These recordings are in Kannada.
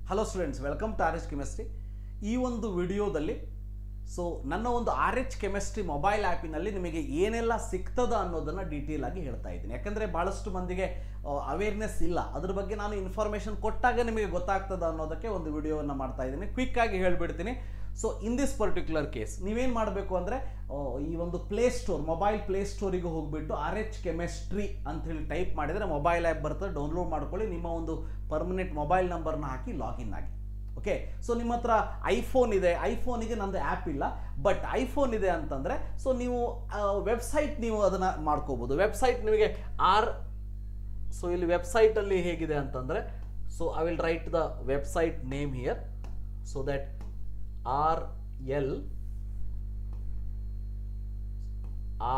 Hello students, welcome to RH chemistry. ಈ ಒಂದು ವಿಡಿಯೋದಲ್ಲಿ ನನ್ನ ಒಂದು RH ಕೆಮಿಸ್ಟ್ರಿ ಮೊಬೈಲ್ ಆ್ಯಪಿನಲ್ಲಿ ನಿಮಗೆ ಏನೆಲ್ಲ ಸಿಗ್ತದ ಅನ್ನೋದನ್ನು ಡೀಟೇಲ್ ಆಗಿ ಹೇಳ್ತಾ ಇದ್ದೀನಿ. ಯಾಕಂದರೆ ಭಾಳಷ್ಟು ಮಂದಿಗೆ ಅವೇರ್ನೆಸ್ ಇಲ್ಲ, ಅದ್ರ ಬಗ್ಗೆ ನಾನು ಇನ್ಫಾರ್ಮೇಷನ್ ಕೊಟ್ಟಾಗ ನಿಮಗೆ ಗೊತ್ತಾಗ್ತದ ಅನ್ನೋದಕ್ಕೆ ಒಂದು ವಿಡಿಯೋವನ್ನು ಮಾಡ್ತಾ ಇದ್ದೀನಿ. ಕ್ವಿಕ್ ಆಗಿ ಹೇಳ್ಬಿಡ್ತೀನಿ. ಇನ್ ದಿಸ್ ಪರ್ಟಿಕ್ಯುಲರ್ ಕೇಸ್ ನೀವೇನು ಮಾಡಬೇಕು ಅಂದರೆ ಈ ಒಂದು ಪ್ಲೇಸ್ಟೋರ್, ಮೊಬೈಲ್ ಪ್ಲೇಸ್ಟೋರಿಗೆ ಹೋಗಿಬಿಟ್ಟು RH ಕೆಮಿಸ್ಟ್ರಿ ಅಂತ ಹೇಳಿ ಟೈಪ್ ಮಾಡಿದರೆ ಮೊಬೈಲ್ ಆ್ಯಪ್ ಬರ್ತದೆ. ಡೌನ್ಲೋಡ್ ಮಾಡ್ಕೊಳ್ಳಿ, ನಿಮ್ಮ ಒಂದು ಪರ್ಮನೆಂಟ್ ಮೊಬೈಲ್ ನಂಬರ್ನ ಹಾಕಿ ಲಾಗಿನ್ ಆಗಿ. ಓಕೆ, ನಿಮ್ಮ ಹತ್ರ ಐಫೋನ್ ಇದೆ, ಐಫೋನಿಗೆ ನಂದು ಆ್ಯಪ್ ಇಲ್ಲ, ಬಟ್ ಐಫೋನ್ ಇದೆ ಅಂತಂದರೆ ನೀವು ವೆಬ್ಸೈಟ್ ನೀವು ಅದನ್ನು ಮಾಡ್ಕೋಬೋದು. ವೆಬ್ಸೈಟ್ ನಿಮಗೆ ಇಲ್ಲಿ ವೆಬ್ಸೈಟಲ್ಲಿ ಹೇಗಿದೆ ಅಂತಂದರೆ I will write the website name here so that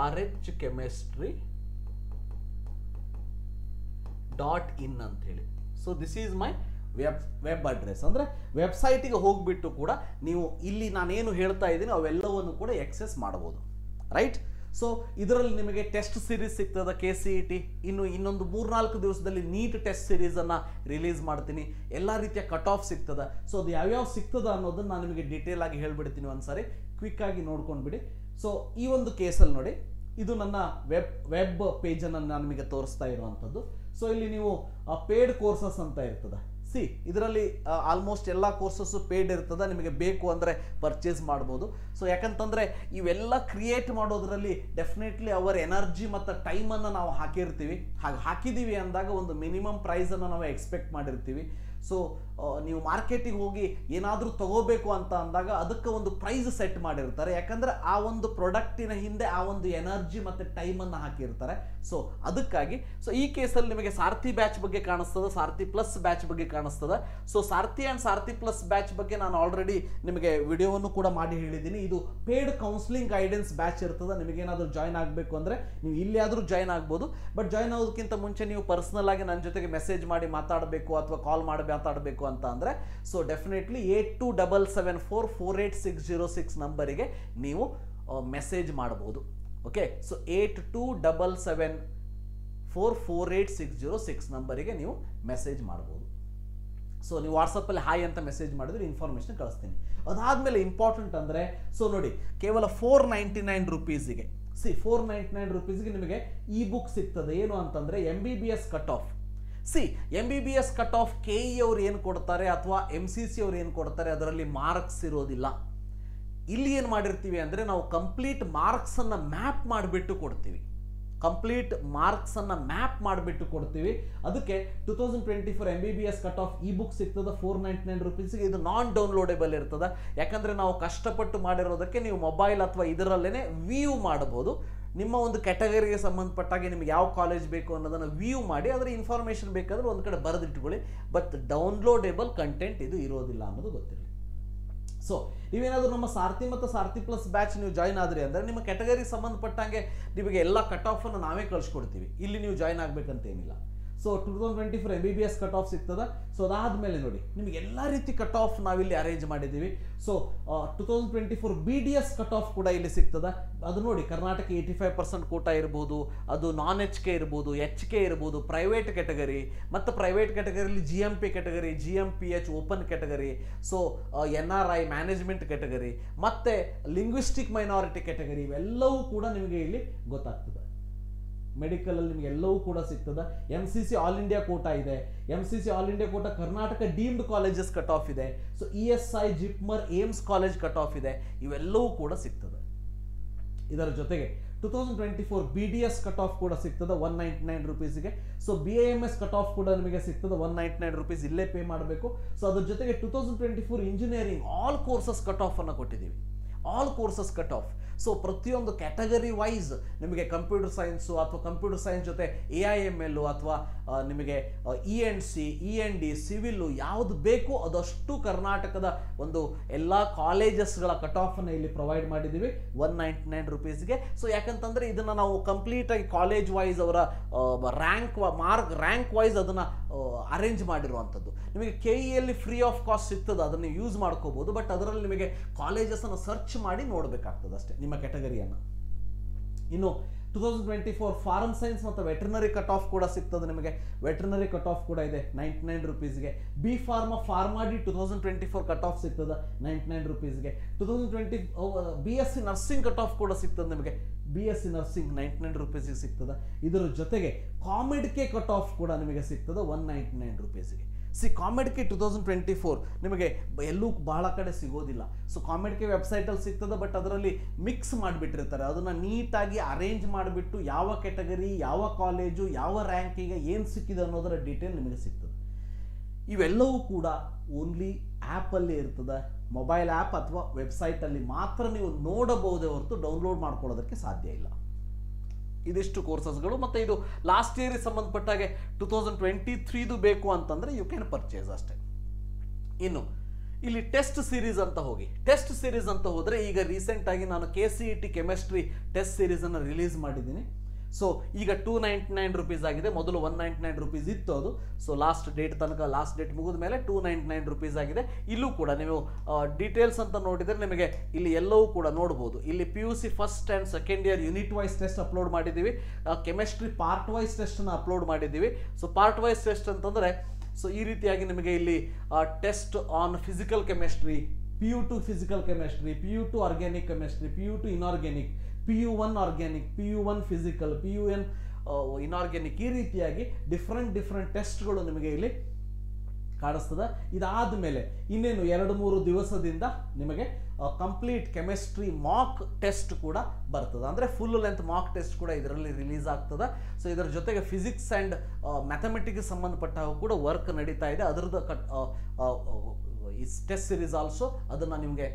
RH chemistry.in ಅಂತ ಹೇಳಿ. This is my web address. ಅಂದರೆ ವೆಬ್ಸೈಟಿಗೆ ಹೋಗ್ಬಿಟ್ಟು ಕೂಡ ನೀವು ಇಲ್ಲಿ ನಾನೇನು ಹೇಳ್ತಾ ಇದ್ದೀನಿ ಅವೆಲ್ಲವನ್ನು ಕೂಡ ಎಕ್ಸೆಸ್ ಮಾಡ್ಬೋದು. ರೈಟ್? ಇದರಲ್ಲಿ ನಿಮಗೆ ಟೆಸ್ಟ್ ಸೀರೀಸ್ ಸಿಗ್ತದೆ, KCET. ಇನ್ನೊಂದು 3-4 ದಿವಸದಲ್ಲಿ ನೀಟ್ ಟೆಸ್ಟ್ ಸೀರೀಸನ್ನು ರಿಲೀಸ್ ಮಾಡ್ತೀನಿ. ಎಲ್ಲ ರೀತಿಯ ಕಟ್ ಆಫ್ ಸಿಗ್ತದೆ. ಅದು ಯಾವ್ಯಾವ ಸಿಗ್ತದ ಅನ್ನೋದನ್ನು ನಾನು ನಿಮಗೆ ಡೀಟೇಲ್ ಆಗಿ ಹೇಳ್ಬಿಡ್ತೀನಿ. ಒಂದ್ಸರಿ ಕ್ವಿಕ್ ಆಗಿ ನೋಡ್ಕೊಂಡ್ಬಿಡಿ. ಈ ಒಂದು ಕೇಸಲ್ಲಿ ನೋಡಿ, ಇದು ನನ್ನ ವೆಬ್ ಪೇಜನ್ನು ನಾನು ನಿಮಗೆ ತೋರಿಸ್ತಾ ಇರುವಂಥದ್ದು. ಇಲ್ಲಿ ನೀವು ಪೇಡ್ ಕೋರ್ಸಸ್ ಅಂತ ಇರ್ತದೆ. ಇದರಲ್ಲಿ ಆಲ್ಮೋಸ್ಟ್ ಎಲ್ಲ ಕೋರ್ಸಸ್ಸು ಪೇಯ್ಡ್ ಇರ್ತದೆ. ನಿಮಗೆ ಬೇಕು ಅಂದರೆ ಪರ್ಚೇಸ್ ಮಾಡ್ಬೋದು. ಯಾಕಂತಂದರೆ ಇವೆಲ್ಲ ಕ್ರಿಯೇಟ್ ಮಾಡೋದ್ರಲ್ಲಿ ಡೆಫಿನೆಟ್ಲಿ ಅವರ್ ಎನರ್ಜಿ ಮತ್ತು ಟೈಮನ್ನು ನಾವು ಹಾಕಿರ್ತೀವಿ. ಹಾಕಿದ್ದೀವಿ ಅಂದಾಗ ಒಂದು ಮಿನಿಮಮ್ ಪ್ರೈಸನ್ನು ನಾವು ಎಕ್ಸ್ಪೆಕ್ಟ್ ಮಾಡಿರ್ತೀವಿ. ನೀವು ಮಾರ್ಕೆಟಿಗೆ ಹೋಗಿ ಏನಾದರೂ ತಗೋಬೇಕು ಅಂತ ಅಂದಾಗ ಅದಕ್ಕೆ ಒಂದು ಪ್ರೈಸ್ ಸೆಟ್ ಮಾಡಿರ್ತಾರೆ. ಯಾಕಂದರೆ ಆ ಒಂದು ಪ್ರಾಡಕ್ಟಿನ ಹಿಂದೆ ಆ ಒಂದು ಎನರ್ಜಿ ಮತ್ತು ಟೈಮನ್ನು ಹಾಕಿರ್ತಾರೆ. ಅದಕ್ಕಾಗಿ ಈ ಕೇಸಲ್ಲಿ ನಿಮಗೆ ಸಾರಥಿ ಬ್ಯಾಚ್ ಬಗ್ಗೆ ಕಾಣಿಸ್ತದೆ, ಸಾರಥಿ ಪ್ಲಸ್ ಬ್ಯಾಚ್ ಬಗ್ಗೆ ಕಾಣಿಸ್ತದೆ. ಸಾರಥಿ ಆ್ಯಂಡ್ ಸಾರಥಿ ಪ್ಲಸ್ ಬ್ಯಾಚ್ ಬಗ್ಗೆ ನಾನು ಆಲ್ರೆಡಿ ನಿಮಗೆ ವಿಡಿಯೋವನ್ನು ಕೂಡ ಮಾಡಿ ಹೇಳಿದ್ದೀನಿ. ಇದು ಪೇಯ್ಡ್ ಕೌನ್ಸಿಲಿಂಗ್ ಗೈಡೆನ್ಸ್ ಬ್ಯಾಚ್ ಇರ್ತದೆ. ನಿಮಗೇನಾದರೂ ಜಾಯ್ನ್ ಆಗಬೇಕು ಅಂದರೆ ನೀವು ಇಲ್ಲಿಯಾದರೂ ಜಾಯ್ನ್ ಆಗ್ಬೋದು. ಬಟ್ ಜಾಯ್ನ್ ಆಗೋದಕ್ಕಿಂತ ಮುಂಚೆ ನೀವು ಪರ್ಸನಲ್ ಆಗಿ ನನ್ನ ಜೊತೆಗೆ ಮೆಸೇಜ್ ಮಾಡಿ ಮಾತಾಡಬೇಕು ಅಥವಾ ಕಾಲ್ ಮಾಡಿ ಮಾತಾಡಬೇಕು ಅಂತ ಅಂದರೆ ಡೆಫಿನೆಟ್ಲಿ 8277448606 ನಂಬರಿಗೆ ನೀವು ಮೆಸೇಜ್ ಮಾಡಬಹುದು. ಓಕೆ, 8277448606 ನಂಬರಿಗೆ ನೀವು ಮೆಸೇಜ್ ಮಾಡ್ಬೋದು. ನೀವು ವಾಟ್ಸಪ್ಪಲ್ಲಿ ಹಾಯ್ ಅಂತ ಮೆಸೇಜ್ ಮಾಡಿದ್ರೆ ಇನ್ಫಾರ್ಮೇಷನ್ ಕಳಿಸ್ತೀನಿ. ಅದಾದಮೇಲೆ ಇಂಪಾರ್ಟೆಂಟ್ ಅಂದರೆ ನೋಡಿ, ಕೇವಲ 499 ರುಪೀಸಿಗೆ 499 ರುಪೀಸ್ಗೆ ನಿಮಗೆ ಇ ಬುಕ್ ಸಿಗ್ತದೆ. ಏನು ಅಂತಂದರೆ MBBS cut off. MBBS cut off KE ಅವ್ರು ಏನು ಕೊಡ್ತಾರೆ ಅಥವಾ MCC ಅವ್ರು ಏನು ಕೊಡ್ತಾರೆ ಅದರಲ್ಲಿ ಮಾರ್ಕ್ಸ್ ಇರೋದಿಲ್ಲ. ಇಲ್ಲಿ ಏನು ಮಾಡಿರ್ತೀವಿ ಅಂದರೆ ನಾವು ಕಂಪ್ಲೀಟ್ ಮಾರ್ಕ್ಸನ್ನು ಮ್ಯಾಪ್ ಮಾಡಿಬಿಟ್ಟು ಕೊಡ್ತೀವಿ. ಅದಕ್ಕೆ 2024 MBBS cut off E book ಸಿಗ್ತದೆ 499 ರುಪೀಸ್ಗೆ. ಇದು ನಾನ್ ಡೌನ್ಲೋಡೇಬಲ್ ಇರ್ತದೆ. ಯಾಕಂದರೆ ನಾವು ಕಷ್ಟಪಟ್ಟು ಮಾಡಿರೋದಕ್ಕೆ ನೀವು ಮೊಬೈಲ್ ಅಥವಾ ಇದರಲ್ಲೇ ವ್ಯೂ ಮಾಡಬಹುದು. ನಿಮ್ಮ ಒಂದು ಕ್ಯಾಟಗರಿಗೆ ಸಂಬಂಧಪಟ್ಟಾಗೆ ನಿಮಗೆ ಯಾವ ಕಾಲೇಜ್ ಬೇಕು ಅನ್ನೋದನ್ನು ವ್ಯೂ ಮಾಡಿ ಅದರ ಇನ್ಫಾರ್ಮೇಷನ್ ಬೇಕಾದರೆ ಒಂದು ಕಡೆ ಬರೆದಿಟ್ಕೊಳ್ಳಿ. ಬಟ್ ಡೌನ್ಲೋಡೇಬಲ್ ಕಂಟೆಂಟ್ ಇದು ಇರೋದಿಲ್ಲ ಅನ್ನೋದು ಗೊತ್ತಿರಲಿ. ನೀವೇನಾದರೂ ನಮ್ಮ ಸಾರಥಿ ಮತ್ತು ಸಾರಥಿ ಪ್ಲಸ್ ಬ್ಯಾಚ್ ನೀವು ಜಾಯ್ನ್ ಆದ್ರಿ ಅಂದರೆ ನಿಮ್ಮ ಕ್ಯಾಟಗರಿಗೆ ಸಂಬಂಧಪಟ್ಟಂಗೆ ನಿಮಗೆ ಎಲ್ಲ ಕಟ್ ಆಫನ್ನು ನಾವೇ ಕಳಿಸ್ಕೊಡ್ತೀವಿ. ಇಲ್ಲಿ ನೀವು ಜಾಯ್ನ್ ಆಗಬೇಕಂತೇನಿಲ್ಲ. 2024 MBBS ಕಟ್ ಆಫ್ ಸಿಗ್ತದೆ. ಅದಾದಮೇಲೆ ನೋಡಿ, ನಿಮಗೆ ಎಲ್ಲ ರೀತಿ ಕಟ್ ಆಫ್ ನಾವಿಲ್ಲಿ ಅರೇಂಜ್ ಮಾಡಿದ್ದೀವಿ. 2024 BDS ಕಟ್ ಆಫ್ ಕೂಡ ಇಲ್ಲಿ ಸಿಗ್ತದೆ. ಅದು ನೋಡಿ, ಕರ್ನಾಟಕ 85% ಕೋಟಾ ಇರ್ಬೋದು, ಅದು ನಾನ್ HK ಇರ್ಬೋದು, HK ಇರ್ಬೋದು, ಪ್ರೈವೇಟ್ ಕ್ಯಾಟಗರಿ ಮತ್ತು ಪ್ರೈವೇಟ್ ಕ್ಯಾಟಗರಿಯಲ್ಲಿ GMP category, GMPH open category, NRI management category ಮತ್ತು ಲಿಂಗ್ವಿಸ್ಟಿಕ್ ಮೈನಾರಿಟಿ ಕ್ಯಾಟಗರಿ, ಇವೆಲ್ಲವೂ ಕೂಡ ನಿಮಗೆ ಇಲ್ಲಿ ಗೊತ್ತಾಗ್ತದೆ. ಮೆಡಿಕಲಲ್ಲಿ ನಿಮಗೆ ಎಲ್ಲವೂ ಕೂಡ ಸಿಗ್ತದೆ. MCC ಆಲ್ ಇಂಡಿಯಾ ಕೋಟಾ ಇದೆ. MCC all India quota Karnataka deemed colleges cut off ಇದೆ. ESI JIPMER AIIMS college cut off ಇದೆ. ಇವೆಲ್ಲವೂ ಕೂಡ ಸಿಗ್ತದೆ. ಇದರ ಜೊತೆಗೆ 2024 BDS ಕಟ್ ಆಫ್ ಕೂಡ ಸಿಗ್ತದೆ 199 ರುಪೀಸ್ಗೆ. BAMS ಕಟ್ ಆಫ್ ಕೂಡ ನಿಮಗೆ ಸಿಗ್ತದೆ 199 ರುಪೀಸ್, ಇಲ್ಲೇ ಪೇ ಮಾಡಬೇಕು. ಅದ್ರ ಜೊತೆಗೆ 2024 engineering all courses cut off ಅನ್ನು ಕೊಟ್ಟಿದ್ದೀವಿ. All courses cut off. ಪ್ರತಿಯೊಂದು ಕ್ಯಾಟಗರಿ ವೈಸ್ ನಿಮಗೆ ಕಂಪ್ಯೂಟರ್ ಸೈನ್ಸು ಅಥವಾ ಕಂಪ್ಯೂಟರ್ ಸೈನ್ಸ್ ಜೊತೆ AIML ಅಥವಾ ನಿಮಗೆ ENC, END, ಸಿವಿಲ್ಲು ಯಾವುದು ಬೇಕೋ ಅದಷ್ಟು ಕರ್ನಾಟಕದ ಒಂದು ಎಲ್ಲ ಕಾಲೇಜಸ್ಗಳ ಕಟ್ ಆಫನ್ನು ಇಲ್ಲಿ ಪ್ರೊವೈಡ್ ಮಾಡಿದ್ದೀವಿ 199 ರುಪೀಸ್ಗೆ. ಯಾಕಂತಂದರೆ ಇದನ್ನು ನಾವು ಕಂಪ್ಲೀಟಾಗಿ ಕಾಲೇಜ್ ವೈಸ್ ಅವರ ರ್ಯಾಂಕ್ ವೈಸ್ ಅದನ್ನು ಅರೇಂಜ್ ಮಾಡಿರುವಂಥದ್ದು. ನಿಮಗೆ KEಯಲ್ಲಿ ಫ್ರೀ ಆಫ್ ಕಾಸ್ಟ್ ಸಿಗ್ತದೆ, ಅದನ್ನು ಯೂಸ್ ಮಾಡ್ಕೋಬೋದು. ಬಟ್ ಅದರಲ್ಲಿ ನಿಮಗೆ ಕಾಲೇಜಸನ್ನು ಸರ್ಚ್ ಮಾಡಿ ನೋಡಬೇಕಾಗ್ತದೆ ಅಷ್ಟೇ ನಿಮ್ಮ ಕ್ಯಾಟಗರಿಯನ್ನು. ಇನ್ನು 2024 ಫಾರ್ಮ್ ಸೈನ್ಸ್ ಮತ್ತು ವೆಟರ್ನರಿ ಕಟ್ ಆಫ್ ಕೂಡ ಸಿಗ್ತದೆ ನಿಮಗೆ. ವೆಟರ್ನರಿ ಕಟ್ ಆಫ್ ಕೂಡ ಇದೆ 99 ರುಪೀಸ್ಗೆ. ಬಿ ಫಾರ್ಮಾಡಿ 2024 ಕಟ್ ಆಫ್ ಸಿಗ್ತದೆ 99 ರುಪೀಸ್ಗೆ. 2020 BSc ನರ್ಸಿಂಗ್ ಕಟ್ ಆಫ್ ಕೂಡ ಸಿಗ್ತದೆ ನಿಮಗೆ. BSc ನರ್ಸಿಂಗ್ 99 ರುಪೀಸ್ಗೆ ಸಿಗ್ತದೆ. ಇದರ ಜೊತೆಗೆ ಕಾಮೆಡ್ಕೆ ಕಟ್ ಆಫ್ ಕೂಡ ನಿಮಗೆ ಸಿಗ್ತದೆ 199 ರುಪೀಸ್ಗೆ. ಕಾಮೆಡ್ಕೆ 2024 ನಿಮಗೆ ಎಲ್ಲೂ ಬಹಳ ಕಡೆ ಸಿಗೋದಿಲ್ಲ. ಸೊ ಕಾಮೆಡ್ಕೆ ವೆಬ್ಸೈಟಲ್ಲಿ ಸಿಗ್ತದೆ, ಬಟ್ ಅದರಲ್ಲಿ ಮಿಕ್ಸ್ ಮಾಡಿಬಿಟ್ಟಿರ್ತಾರೆ. ಅದನ್ನು ನೀಟಾಗಿ ಅರೇಂಜ್ ಮಾಡಿಬಿಟ್ಟು ಯಾವ ಕ್ಯಾಟಗರಿ, ಯಾವ ಕಾಲೇಜು, ಯಾವ ರ್ಯಾಂಕಿಗೆ ಏನು ಸಿಕ್ಕಿದೆ ಅನ್ನೋದರ ಡೀಟೇಲ್ ನಿಮಗೆ ಸಿಗ್ತದೆ. ಇವೆಲ್ಲವೂ ಕೂಡ ಓನ್ಲಿ ಆ್ಯಪಲ್ಲಿ ಇರ್ತದೆ. ಮೊಬೈಲ್ ಆ್ಯಪ್ ಅಥವಾ ವೆಬ್ಸೈಟಲ್ಲಿ ಮಾತ್ರ ನೀವು ನೋಡಬಹುದೇ ಹೊರತು ಡೌನ್ಲೋಡ್ ಮಾಡ್ಕೊಳ್ಳೋದಕ್ಕೆ ಸಾಧ್ಯ ಇಲ್ಲ. ಇದಿಷ್ಟು ಕೋರ್ಸಸ್ಗಳು. ಮತ್ತು ಇದು ಲಾಸ್ಟ್ ಇಯರಿಗೆ ಸಂಬಂಧಪಟ್ಟಾಗೆ 2023 ಬೇಕು ಅಂತಂದರೆ ಯು ಕ್ಯಾನ್ ಪರ್ಚೇಸ್ ಅಷ್ಟೇ. ಇನ್ನು ಇಲ್ಲಿ ಟೆಸ್ಟ್ ಸೀರೀಸ್ ಅಂತ ಹೋಗಿ, ಟೆಸ್ಟ್ ಸೀರೀಸ್ ಅಂತ ಹೋದರೆ ಈಗ ರೀಸೆಂಟಾಗಿ ನಾನು KCET ಕೆಮಿಸ್ಟ್ರಿ ಟೆಸ್ಟ್ ಸೀರೀಸನ್ನು ರಿಲೀಸ್ ಮಾಡಿದ್ದೀನಿ. ಸೊ ಈಗ 299 ರುಪೀಸ್ ಆಗಿದೆ. ಮೊದಲು 199 ರುಪೀಸ್ ಇತ್ತು ಅದು. ಸೊ ಲಾಸ್ಟ್ ಡೇಟ್ ಮುಗಿದ ಮೇಲೆ 299 ರುಪೀಸ್ ಆಗಿದೆ. ಇಲ್ಲೂ ಕೂಡ ನೀವು ಡೀಟೇಲ್ಸ್ ಅಂತ ನೋಡಿದರೆ ನಿಮಗೆ ಇಲ್ಲಿ ಎಲ್ಲವೂ ಕೂಡ ನೋಡ್ಬೋದು. ಇಲ್ಲಿ PUC first and second year unit wise test upload ಮಾಡಿದ್ದೀವಿ. ಕೆಮಿಸ್ಟ್ರಿ ಪಾರ್ಟ್ ವೈಸ್ ಟೆಸ್ಟನ್ನು ಅಪ್ಲೋಡ್ ಮಾಡಿದ್ದೀವಿ. ಸೊ ಪಾರ್ಟ್ ವೈಸ್ ಟೆಸ್ಟ್ ಅಂತಂದರೆ ಸೊ ಈ ರೀತಿಯಾಗಿ ನಿಮಗೆ ಇಲ್ಲಿ test on physical chemistry, PU2 physical chemistry, PU2 organic chemistry, PU2 inorganic, PU1 organic, PU1 physical, PUN inorganic, ಈ ರೀತಿಯಾಗಿ ಡಿಫ್ರೆಂಟ್ ಟೆಸ್ಟ್ಗಳು ನಿಮಗೆ ಇಲ್ಲಿ ಕಾಣಿಸ್ತದೆ. ಇದಾದ ಮೇಲೆ ಇನ್ನೇನು 2-3 ದಿವಸದಿಂದ ನಿಮಗೆ ಕಂಪ್ಲೀಟ್ ಕೆಮಿಸ್ಟ್ರಿ ಮಾಕ್ ಟೆಸ್ಟ್ ಕೂಡ ಬರ್ತದೆ. ಅಂದರೆ ಫುಲ್ ಲೆಂತ್ ಮಾಕ್ ಟೆಸ್ಟ್ ಕೂಡ ಇದರಲ್ಲಿ ರಿಲೀಸ್ ಆಗ್ತದೆ. ಸೊ ಇದರ ಜೊತೆಗೆ ಫಿಸಿಕ್ಸ್ ಆ್ಯಂಡ್ ಮ್ಯಾಥಮೆಟಿಕ್ಸ್ ಸಂಬಂಧಪಟ್ಟ ಕೂಡ ವರ್ಕ್ ನಡೀತಾ ಇದೆ. ಅದರದ್ದು ಈ ಟೆಸ್ಟ್ ಸೀರೀಸ್ ಆಲ್ಸೋ ಅದನ್ನು ನಿಮಗೆ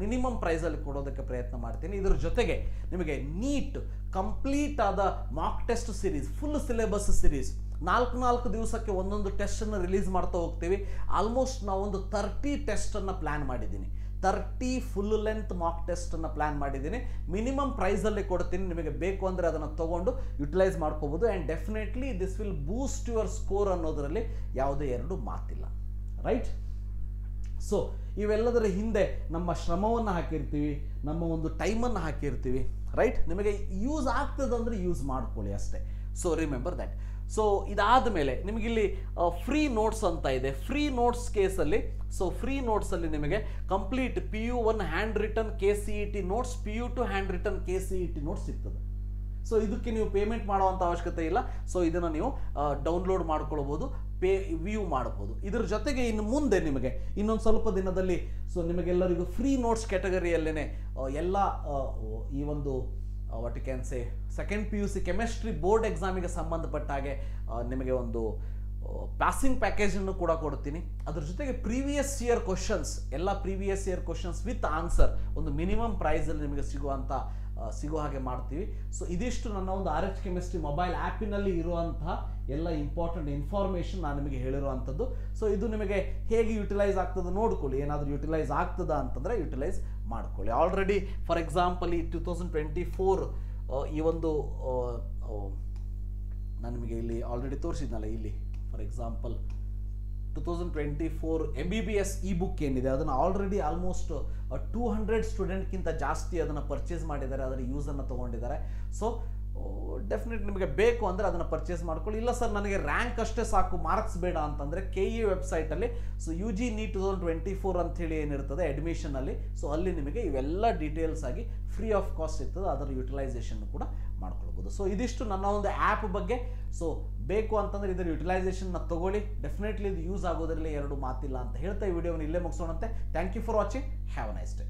ಮಿನಿಮಮ್ ಪ್ರೈಸಲ್ಲಿ ಕೊಡೋದಕ್ಕೆ ಪ್ರಯತ್ನ ಮಾಡ್ತೀನಿ. ಇದರ ಜೊತೆಗೆ ನಿಮಗೆ ನೀಟ್ ಕಂಪ್ಲೀಟ್ ಆದ mock test series, full syllabus series, 4 ದಿವಸಕ್ಕೆ ಒಂದೊಂದು ಟೆಸ್ಟನ್ನು ರಿಲೀಸ್ ಮಾಡ್ತಾ ಹೋಗ್ತೀವಿ. ಆಲ್ಮೋಸ್ಟ್ ನಾವೊಂದು 30 ಟೆಸ್ಟನ್ನು ಪ್ಲ್ಯಾನ್ ಮಾಡಿದ್ದೀನಿ. 30 ಫುಲ್ ಲೆಂತ್ ಮಾಕ್ ಟೆಸ್ಟನ್ನು ಪ್ಲ್ಯಾನ್ ಮಾಡಿದ್ದೀನಿ. ಮಿನಿಮಮ್ ಪ್ರೈಸಲ್ಲಿ ಕೊಡ್ತೀನಿ. ನಿಮಗೆ ಬೇಕು ಅಂದರೆ ಅದನ್ನು ತೊಗೊಂಡು ಯುಟಿಲೈಸ್ ಮಾಡ್ಕೋಬೋದು. And definitely this will boost your score ಅನ್ನೋದರಲ್ಲಿ ಯಾವುದೇ ಎರಡು ಮಾತಿಲ್ಲ. ರೈಟ್? ಸೊ ಇವೆಲ್ಲದರ ಹಿಂದೆ ನಮ್ಮ ಶ್ರಮವನ್ನು ಹಾಕಿರ್ತೀವಿ, ನಮ್ಮ ಒಂದು ಟೈಮನ್ನು ಹಾಕಿರ್ತೀವಿ. ರೈಟ್? ನಿಮಗೆ ಯೂಸ್ ಆಗ್ತದಂದರೆ ಯೂಸ್ ಮಾಡ್ಕೊಳ್ಳಿ ಅಷ್ಟೇ. So remember that. ಸೊ ಇದಾದ ಮೇಲೆ ನಿಮಗಿಲ್ಲಿ ಫ್ರೀ ನೋಟ್ಸ್ ಅಂತ ಇದೆ. ಫ್ರೀ ನೋಟ್ಸ್ ಕೇಸಲ್ಲಿ ಫ್ರೀ ನೋಟ್ಸಲ್ಲಿ ನಿಮಗೆ complete PU1 hand written KCET notes, PU2 hand written KCET notes ಸಿಗ್ತದೆ. ಸೊ ಇದಕ್ಕೆ ನೀವು ಪೇಮೆಂಟ್ ಮಾಡುವಂಥ ಅವಶ್ಯಕತೆ ಇಲ್ಲ. ಸೊ ಇದನ್ನು ನೀವು ಡೌನ್ಲೋಡ್ ಮಾಡ್ಕೊಳ್ಬೋದು, ವ್ಯೂ ಮಾಡ್ಬೋದು. ಇದರ ಜೊತೆಗೆ ಇನ್ನು ಮುಂದೆ ನಿಮಗೆ ಇನ್ನೊಂದು ಸ್ವಲ್ಪ ದಿನದಲ್ಲಿ ನಿಮಗೆಲ್ಲರಿಗೂ ಫ್ರೀ ನೋಟ್ಸ್ ಕ್ಯಾಟಗರಿಯಲ್ಲೇ ಎಲ್ಲ ಈ ಒಂದು what you can say second PUC chemistry board ಎಕ್ಸಾಮಿಗೆ ಸಂಬಂಧಪಟ್ಟ ಹಾಗೆ ನಿಮಗೆ ಒಂದು ಪಾಸಿಂಗ್ ಪ್ಯಾಕೇಜನ್ನು ಕೂಡ ಕೊಡ್ತೀನಿ. ಅದ್ರ ಜೊತೆಗೆ previous year questions with answer ಒಂದು ಮಿನಿಮಮ್ ಪ್ರೈಸಲ್ಲಿ ನಿಮಗೆ ಸಿಗೋ ಹಾಗೆ ಮಾಡ್ತೀವಿ. ಸೊ ಇದಿಷ್ಟು ನನ್ನ ಒಂದು RH ಕೆಮಿಸ್ಟ್ರಿ ಮೊಬೈಲ್ ಆ್ಯಪಿನಲ್ಲಿ ಇರುವಂತಹ ಎಲ್ಲ ಇಂಪಾರ್ಟೆಂಟ್ ಇನ್ಫಾರ್ಮೇಷನ್ ನಾನು ನಿಮಗೆ ಹೇಳಿರುವಂಥದ್ದು. ಸೊ ಇದು ನಿಮಗೆ ಹೇಗೆ ಯುಟಿಲೈಸ್ ಆಗ್ತದೆ ನೋಡ್ಕೊಳ್ಳಿ. ಏನಾದರೂ ಯುಟಿಲೈಸ್ ಆಗ್ತದ ಅಂತಂದರೆ ಯುಟಿಲೈಸ್ ಮಾಡ್ಕೊಳ್ಳಿ. ಆಲ್ರೆಡಿ ಫಾರ್ ಎಕ್ಸಾಂಪಲ್ ಈ 2024 ಈ ಒಂದು ನಾನು ನಿಮಗೆ ಇಲ್ಲಿ ಆಲ್ರೆಡಿ ತೋರಿಸಿದ್ನಲ್ಲ, ಇಲ್ಲಿ for example 2024 MBBS E book ಏನಿದೆ ಅದನ್ನು ಆಲ್ರೆಡಿ ಆಲ್ಮೋಸ್ಟ್ 200 ಸ್ಟೂಡೆಂಟ್ಗಿಂತ ಜಾಸ್ತಿ ಅದನ್ನು ಪರ್ಚೇಸ್ ಮಾಡಿದ್ದಾರೆ, ಅದರ ಯೂಸನ್ನು ತೊಗೊಂಡಿದ್ದಾರೆ. ಸೊ ಡೆಫಿನೆಟ್ ನಿಮಗೆ ಬೇಕು ಅಂದರೆ ಅದನ್ನು ಪರ್ಚೇಸ್ ಮಾಡ್ಕೊಳ್ಳಿ. ಇಲ್ಲ ಸರ್ ನನಗೆ ರ್ಯಾಂಕ್ ಅಷ್ಟೇ ಸಾಕು, ಮಾರ್ಕ್ಸ್ ಬೇಡ ಅಂತಂದರೆ KE ವೆಬ್ಸೈಟಲ್ಲಿ UG NEET 2024 ಅಂಥೇಳಿ ಏನಿರ್ತದೆ ಅಡ್ಮಿಷನಲ್ಲಿ, ಅಲ್ಲಿ ನಿಮಗೆ ಇವೆಲ್ಲ ಡೀಟೇಲ್ಸ್ ಆಗಿ ಫ್ರೀ ಆಫ್ ಕಾಸ್ಟ್ ಇರ್ತದೆ. ಅದರ ಯುಟಿಲೈಸೇಷನ್ ಕೂಡ ಮಾಡ್ಕೊಳ್ಬೋದು. ಸೊ ಇದಿಷ್ಟು ನನ್ನ ಒಂದು ಆ್ಯಪ್ ಬಗ್ಗೆ. ಸೊ ಬೇಕು ಅಂತಂದರೆ ಇದರ ಯುಟಿಲೈಸೇಷನ್ನ ತಗೊಳ್ಳಿ. ಡೆಫಿನೆಟ್ಲಿ ಇದು ಯೂಸ್ ಆಗೋದ್ರಲ್ಲಿ ಎರಡು ಮಾತಿಲ್ಲ ಅಂತ ಹೇಳ್ತಾ ಈ ವಿಡಿಯೋವನ್ನು ಇಲ್ಲೇ ಮುಗಿಸೋಣಂತೆ. Thank you for watching. Have a nice day.